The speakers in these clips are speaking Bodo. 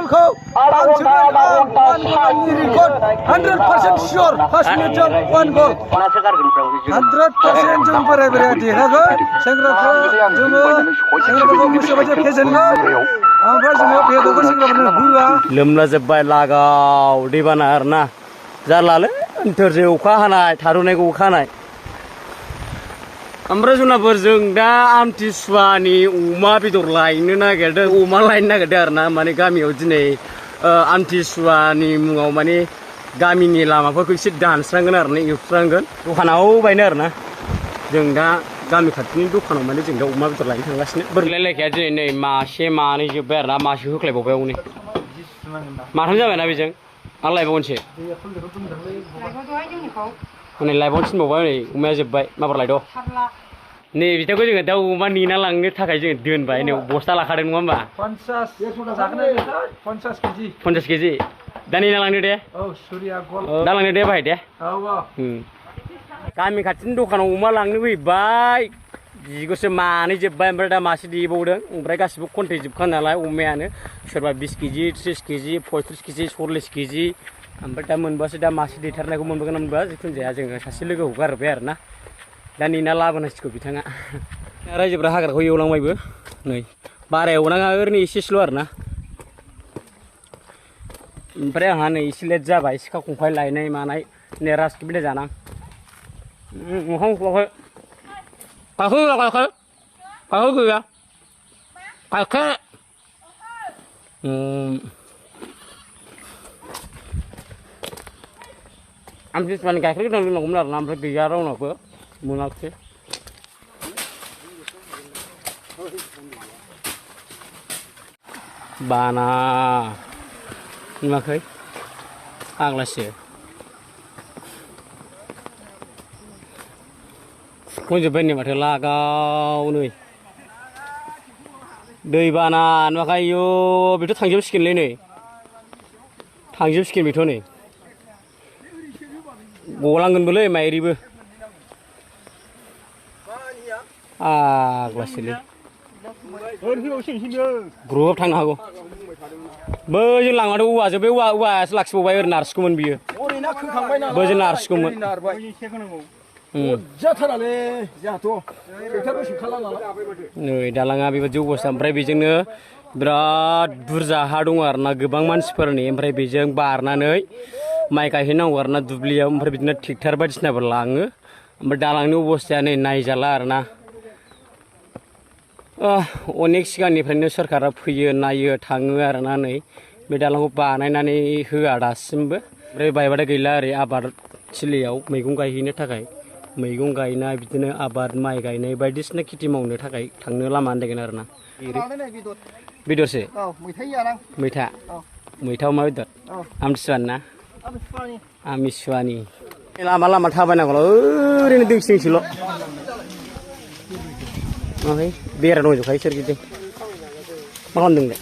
golखौ आं सोगोन आं 1 गोलनि रेकर्ड 100% सियर फार्स्ट मेचआव 1 गल 100% जों बोराय बोराया देरहागोन सेंग्राफोरखौ गोसोबायदि फेजेनगोन ओमफ्राय जोङो बेदरखौ सेंग्राफोरनो होआ लोमलाजोब्बाय लागाव दैबाना आरोना जारलालै थोरजो अखा हानाय थारुनायखौ अखा हानाय ओमफ्राय जुनाफोर जों दा आमथिसुवानि अमा बेदर लायनो नागिरदों अमा लायनो नागिरदों आरोना माने गामियाव दिनै आमथिसुवानि मुङाव माने गामिनि लामाफोरखौ एसे दानस्रांगोन आरोना एवस्रांगोन दखानाव बायनो आरोना जों दा गामि खाथिनि दखानाव माने जों दा अमा बेदर लायनो थांगासिनो बोरलायलायखाया दिनै नै मासे मानै जोब्बाय आरोना मासे होख्लायबावबाय हनै माथाम जाबायना बेजों आं लायबावनोसै हनै लायबावनो थिनबावबाय नै अमाया जोब्बाय माबार लायद' नै बिथांखौ जोङो दाउ अमा नेना लांनो थाखाय जोङो दोनबाय नै बस्था लाखादों नङा होमबा 50 केजि दा नेना लांदो दे दा लांदो दे बाहाय दे गामि खाथिनि दखानाव अमा लांनो फैबाय जिगुसो मानै जोब्बाय ओमफ्राय दा मासे देबावदों ओमफ्राय गासिबो कन्टेक्ट जोबखा नालाय अमायानो सोरबा 20 केजि 30 केजि 35 केजि 40 केजि ओमफ्राय दा मोनबासो दा मासे दैथारनायखौ मोनबोगोन मोनबा जिखुनु जाया जोङो सासे लोगोखौ गारबाय आरोना दा नेना लाबोनांसिगौ बिथाङा रायजोफ्रा हाग्राखौ एवलांबायबो नै बारा एवनाङा ओरैनो एसेल' आरोना ओमफ्राय आंहा नै एसे लेट जाबाय सिखा खंखाइ लायनाय मानाय नै राजखिबिदा जानां मोखां सुवाखै गाइखेर गैया गाइखेर आमथिसुवानि गाइखेर गोनां लोंनांगौमोन आरोना ओमफ्राय गैया रावनावबो मोनाखिसै बाना नुवाखै आग्लासो खनजोब्बाय नै माथो लागाव नै दै बाना नुवाखै आयौ बेथ' थांजोबसिगोनलै नै थांजोबसिगोन बेथ' नै गलांगोनबोलै माइरिबो आग्लासोलै ग्रुप थांनो हागौ बैजों लांनानै औवाजों बे औवायासो लाखिबावबाय ओरै नारसिगौमोन बियो बैजों नारसिगौमोन नै दालाङा बेबायदि अबस्था ओमफ्राय बेजोंनो बिराद बुरजा हा दङ आरोना गोबां मानसिफोरनि ओमफ्राय बेजों बारनानै माइ गायहैनांगौ आरोना दुब्लियाव ओमफ्राय बिदिनो ट्रेक्टर बायदिसिनाबो लाङो ओमफ्राय दालांनि अबस्थाया नै नायजाला आरोना अनेक सिगांनिफ्रायनो सरकारा फैयो नायो थाङो आरोना नै बे दालांखौ बानायनानै होआ दासिमबो ओमफ्राय बायबाथाय गैला ओरै आबाद थिलियाव मैगं गायहैनो थाखाय मैगं गायनाय बिदिनो आबाद माइ गायनाय बायदिसिना खेथि मावनो थाखाय थांनो लामा आन्दायगोन आरोना बेदरसो मैथा मैथा अमा बेदर आमथिसुवानि ना आमथिसुवानि लामा लामा थाबायनांगौ ओरैनो दोंसे दोंसेल' ओमफ्राय बेरा दंजोबखायो सोरगिदिं मा खालामदोंलाय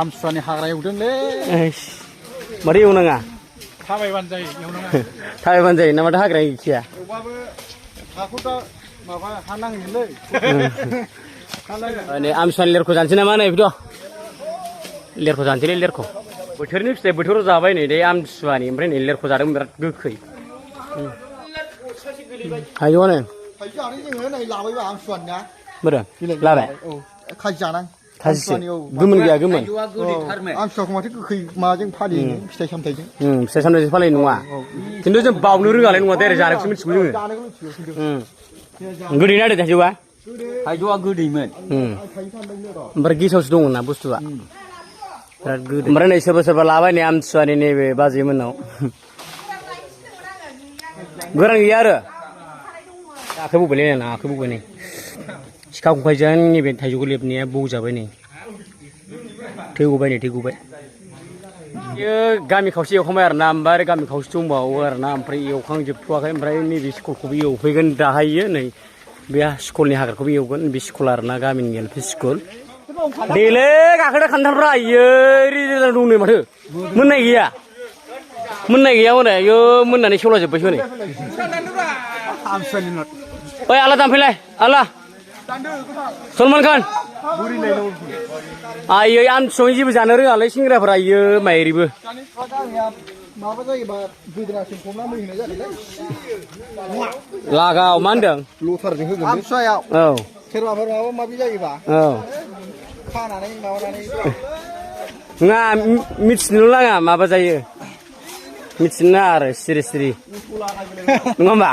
आमथिसुवानि हाग्रा एवदोंलै माथो एवनाङा थाबायबानो जायो एवनाङा थाबायबानो जायो ना माथो हाग्राया गैखाया एवबाबो हाखौ दा माबा हा नाङोलै नै आमथिसुवानि लेरख' जानोसै नामा नै बेथ' लेरख' जानोसैलै लेरख' बोथोरनि फिथाइ बोथोराव जाबाय नै आमथिसुवानि ओमफ्राय नै लेरख' जादों बिराद गोखै थाइजौआनो जोङो नै लाबायबा आमथिसुवानिया बोरो लाबाय खाजि जानां खाजिसो गोमोन गैया गोमोन आमथिसुवाखौ माथो गोखै माजों फालियो फिथाइ सामथाइजों फिथाइ सामथाइजों फालिनाय नङा खिन्थु जों बावनो रोङालाय नङा डाइरेक्ट जानायखौसो मिथिगौ जोङो गोदै ना थाइजौआ थाइजौआ गोदैमोन ओमफ्राय गेसावसो दङ ना बुस्थुआ बिराद गोदै ओमफ्राय नै सोरबा सोरबा लाबाय नै आमथिसुवानि नैबे बाजैमोननाव गोरान गैया आरो आखाइ बौबायलै ना आखाइ बौबाय नै सिखा खंखाइजों नैबे थाइजौखौ लेबनाया बौजाबाय नै थै गबाय नै थै गबाय बेयो गामि खावसे एवखांबाय आरोना ओमफ्राय गामि खावसे दंबावो आरोना ओमफ्राय एवखांजोबथ'वाखै ओमफ्राय नैबे स्कुलखौबो एवफैगोन दाहायो नै बे स्कुलनि हाग्राखौबो एवगोन बे स्कुल आरोना गामिनि एलपि स्कुल देलै गाखोदा खान्थालफ्रा आयै रिजाल्ट दं नै माथो मोननाय गैया हनै आयौ मोननानै सेवलाजोब्बायसो हनै ओइ आला दानफैलाय आला सलमान खान आयै आं सङै जेबो जानो रोङालै सेंग्राफोरा आयो माइरिबो माबा जायोबा गोदोनासिम हमना मै होनाय जादोंलै लागाव मा होनदों लथारजों होगोन आमसायाव औ सोरबाफोर माबा माबि जायोबा औ खानानै माबानानै नङा मिथिनोल' नाङा माबा जायो मिथिनो नाङा आरो सिरि सिरि नङा होमबा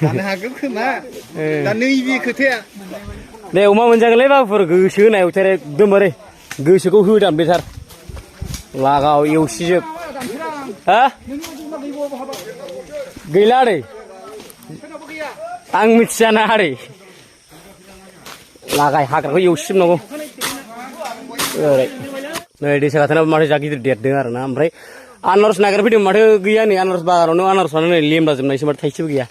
जानो हागौ खोमा दा नैबे खोथाया दे अमा मोनजागोनलै बाबुफोर गोसो होनाय बोथोर एकदमबारे गोसोखौ होदाम बेथार लागाव एवसिजोब हा गैला आदै आं मिथियाना आदै लागाय हाग्राखौ एवसिजोबनांगौ ओरै नै दैसा गाथोनाबो माथो जा गिदिर देरदों आरोना ओमफ्राय आनारस नागिरफैदों माथो गैया नै आनारस बागानावनो आनारसानो नै लेमलाजोबनायसो माथो थाइसेबो गैया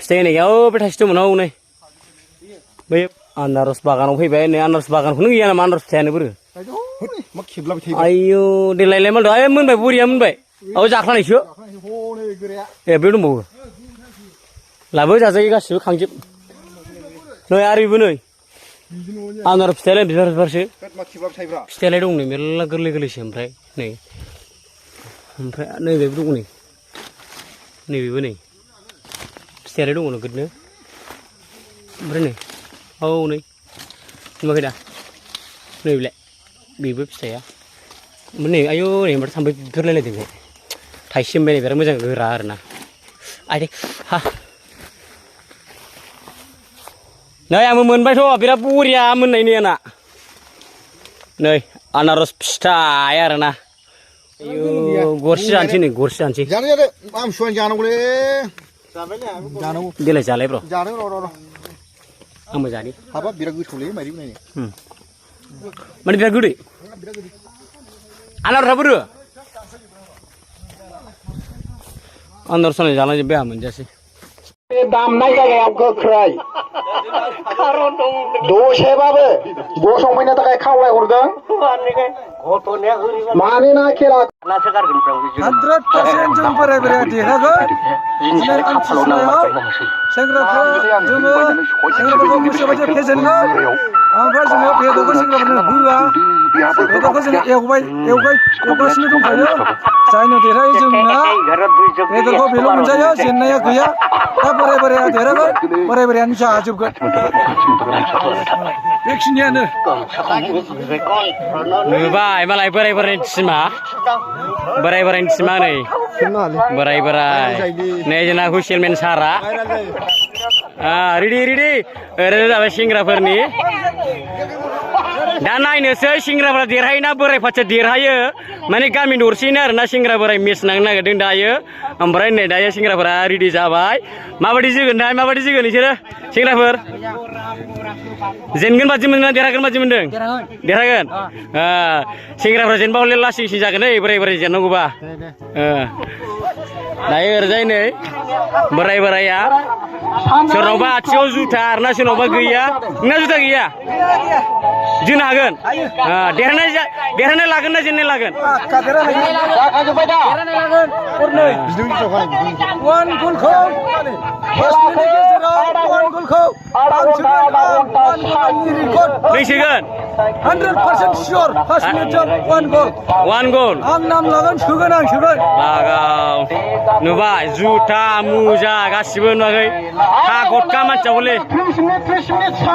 फिथाइ होनायाव बे थाइसे दंमोन हनै बै आनारस बागानाव फैबाय नै आनारस बागानखौनो गैया नामा आनारस फिथाइयानो बोरो मा खेबलाबाय थायो आयौ देलायलाय मालदो आय मोनबाय बरिया मोनबाय औ जाख्लानायसो ए बे दंबावो लाबो जाजायो गासिबो खांजोब नै आरो बेबो नै आनारस फिथाइलाय बिबार बिबारसो फिथाइलाय दं नै मेरला गोरलै गोरलैसो ओमफ्राय नै ओमफ्राय नैबेबो दं नै नैबेबो नै फिथाइलाय दङ नोगोदनो ओमफ्राय नै औ नै नुवाखै दा नैबेलाय बेबो फिथाइया ओमफ्राय नै आयौ नै ओमफ्राय थाम्फै गोरलायलायदों बे थाइसे मोनबाय बिराद मोजां गोरा आरोना आयदै हा नै आंबो मोनबायथ' बिराद बरिया मोननाय नै आंना नै आनारस फिथाइ आरोना आयौ गरसे जानोसै नै गरसे जानोसै जानो जानो आमसुवानि जानांगौलै जानांगौ देलाय जालाय ब्र' जानो र' आंबो जानि हाबा बिराद गोथावलै माइरं नायनो माने बिराद गोदै आनारसा बोरो आनारसालाय जालांजोब्बाय आंहा मोनजासै दामनाय जायगायाव गोख्रै दसेबाबो गसंफैनो थाखाय खावलायहरदों मानोना खेला 100% जों बोराय बोराया देरहागोन सेंग्राफ्रा जोङो सेंग्राफोरखौ गोसोबायदि फेजेनगोन ओमफ्राय जोङो बेदरखौ सेंग्राफोरनो होआ बेदरखौ जोङो एवगासिनो दंखायो जायनो देरहायो जोंना बेदरखौ बेल' मोनजायो जेननाया गैया दा बोराय बोराया देरहागोन बोराय बोरायानो जाजोबगोन बेखिनियानो नुबाय मालाय बोराय बोरायनि टिमा बोराय बोरायनि टिमा नै बोराय बोराय नै जोंना हुइसेलमेन सारा रेडि रेडि ओरैनो जाबाय सेंग्राफोरनि दा नायनोसै सेंग्राफोरा देरहायोना बोराय फारसे देरहायो माने गामि दरसेनो आरोना सेंग्रा बोराय मेच नांनो नागिरदों दायो ओमफ्राय नै दायो सेंग्राफोरा रेडि जाबाय माबायदि जोगोन बिसोरो सेंग्राफोर जेनगोन बादि मोनदों ना देरहागोन बादि मोनदों देरहागोन सेंग्राफोरा जेनबा हले लासिंसिं जागोन नै बोराय बोराय जेननांगौबा दायो ओरैजाय नै बोराय बोराया सोरनावबा आथिङाव जुथा आरोना सोरनावबा गैया नोंना जुथा गैया जोनो हागोन देरहानाय लागोन ना जेननाय लागोन फैसिगोन 100% sure first match one goal आं नाम लागोन सोगोन लागाव नुबाय जुथा मुजा गासिबो नुवाखै हा गटका मानसिया हले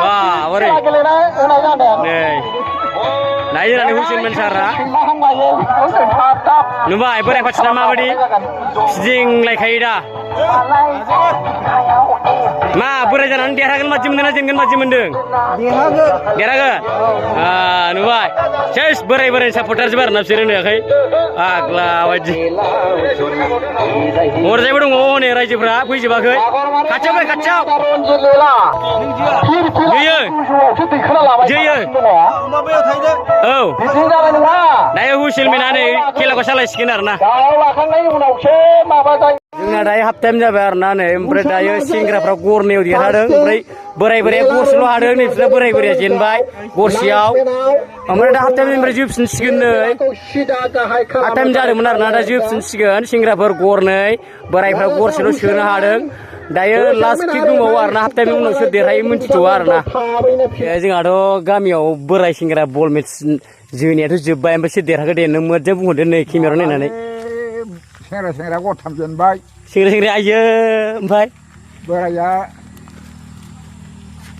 बा बोरै नै नायनानै हुइसेलमेन सारा नुबाय बोराय फारसेना माबायदि फिदिंलायखायो दा मा बोराय जानानै देरहागोन बादि मोनदों ना जेनगोन बादि मोनदों देरहागोन नुबाय सेस बोराय बोरायनि सापर्टार जोब आरोना बिसोरो नुवाखै आग्ला बायदि हरजायबो दङ हनै रायजोफ्रा फैजोबाखै खाथियाव फै खाथियाव जोयो औ दायो हुइसेलमेना नै खेलाखौ सालायसिगोन आरोना जोंना दायो हाफ टाइम जाबाय आरोना नै ओमफ्राय दायो सेंग्राफ्रा गरनैयाव देरहादों ओमफ्राय बोराय बोराया गरसेल' हादों नै बिसोरना बोराय बोराया जेनबाय गरसेयाव ओमफ्राय दा हाफ टाइमनिफ्राय जोबफिनसिगोन नै हाफ टाइम जादोंमोन आरोना दा जोबफिनसिगोन सेंग्राफोर गरनै बोरायफ्रा गरसेल' सोनो हादों दायो लास्ट किक दंबावो आरोना हाफ टाइमनि उनाव सोर देरहायो मिन्थिथ'आ आरोना जोंहाथ' गामियाव बोराय सेंग्रा बल मेच जोनायाथ' जोब्बाय ओमफ्राय सोर देरहाखो दे नों मोजां बुंहरदो नै केमेरायाव नायनानै सेंग्रा गथाम जेनबाय सेंग्रा आइयो ओमफ्राय बोराया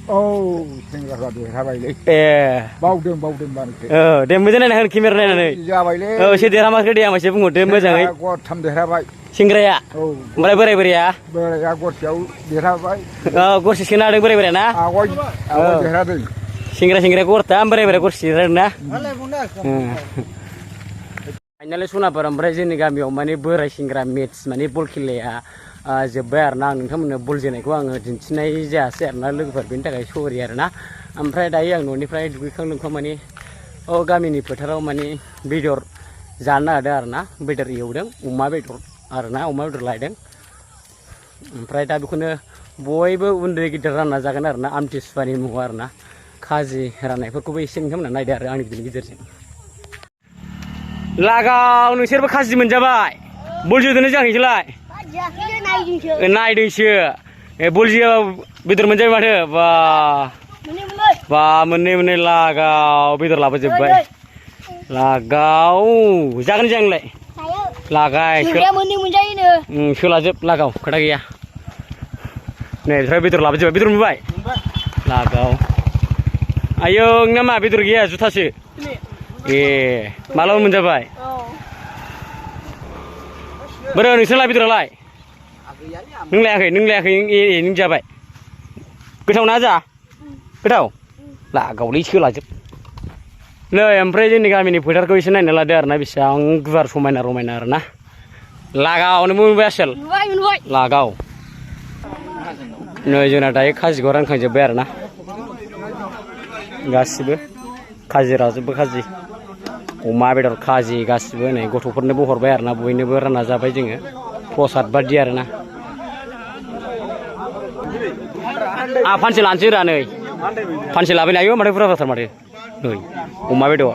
औ सेंग्राफ्रा देरहाबायलै ए बावदों बानोसो दे मोजां नायना होन केमेरा नायनानै जाबायलै सोर देरहामाखो दे आं एसे बुंहरदो मोजाङै गथाम देरहाबाय सेंग्राया औ ओमफ्राय बोराया गरसेयाव देरहाबाय गरसे सोना होदों बोराया ना आवगाय देरहादों सेंग्रा गरथा बोराय गरसे देरहादों ना फाइनालि सनाफोर ओमफ्राय जोंनि गामियाव माने बोराय सेंग्रा मेट्स माने बल खेलाया जोब्बाय आरोना आं नोंथांमोननो बल जोनायखौ आङो दिन्थिनाय जायासै आरोना लोगोफोर बेनि थाखाय सरि आरोना ओमफ्राय दायो आं न'निफ्राय दुगैखां लोबखां माने गामिनि फोथाराव माने बेदर जानो नागिरदों आरोना बेदर एवदों अमा बेदर आरोना अमा बेदर लायदों ओमफ्राय दा बेखौनो बयबो उन्दै गिदिर रानना जागोन आरोना आमथिसुवानि मुङाव आरोना खाजि राननायफोरखौबो एसे नोंथांमोना नायदो आरो आंनि भिडिअनि गेजेरजों लागाव नोंसोरबो खाजि मोनजाबाय बल जोदोंना जाहैसैलाय नायदोंसो बल जिया बेदर मोनजाबाय माथो बा मोननै लागाव बेदर लाबोजोब्बाय लागाव जागोन जांलाय लागाय सोलाजोब लागाव खोथा गैया नै ओमफ्राय बेदर लाबोजोब्बाय बेदर मोनबाय लागाव आयौ नोंना मा बेदर गैया जुथासो ए मालाबा मोनजाबाय बोरो नोंसोरलाय बेदरालाय नों लायाखै नों जाबाय गोथाव ना जा गोथाव लागावलै सोलाजोब नै ओमफ्राय जोंनि गामिनि फोथारखौ एसे नायना लादो आरोना बेसेबां गुवार समायना रमायना आरोना लागाव नों मोनबाय आसोल लागाव नै जोंना दायो खाजिखौ रानखांजोब्बाय आरोना गासिबो खाजि राजोबो खाजि अमा बेदर खाजि गासिबो नै गथ'फोरनोबो हरबाय आरोना बयनोबो रानना जाबाय जोङो प्रसाद बादि आरोना फानसे लानोसै रा नै फानसे लाबाय आयौ माथो बुरजा बुरजाथार माथो नै अमा बेदर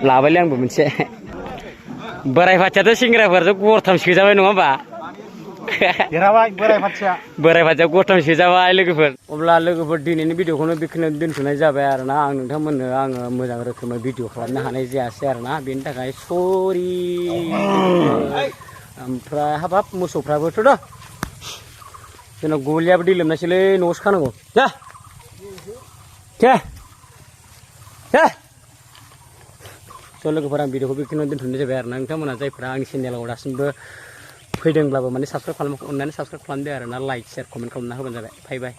लाबायलै आंबो मोनसे बोराय फाथियाथ' सेंग्राफोरजों गरथाम सोजाबाय नङा होमबा देरहाबाय बोराय फाथिया गरथाम सोजाबाय लोगोफोर अब्ला लोगोफोर दिनैनि भिडिअखौनो बेखिनियाव दोनथ'नाय जाबाय आरोना आं नोंथांमोननो आङो मोजां रोखोमै भिडिअ खालामनो हानाय जायासै आरोना बेनि थाखाय सरि ओमफ्राय हाबाब मोसौफ्राबोथ' दा जोंनाव गलियाबो दै लोमनायसैलै न'आवसो खानांगौ दे लोगोफोर आं भिडिअखौ बेखिनियाव दोनथ'नाय जाबाय आरोना नोंथांमोना जायफोरा आंनि चेनेलाव दासिमबो फैदोंब्लाबो माने साबस्क्राइब खालामदो आरोना लाइक शेयार कमेन्ट खालामना होबानो जाबाय बाय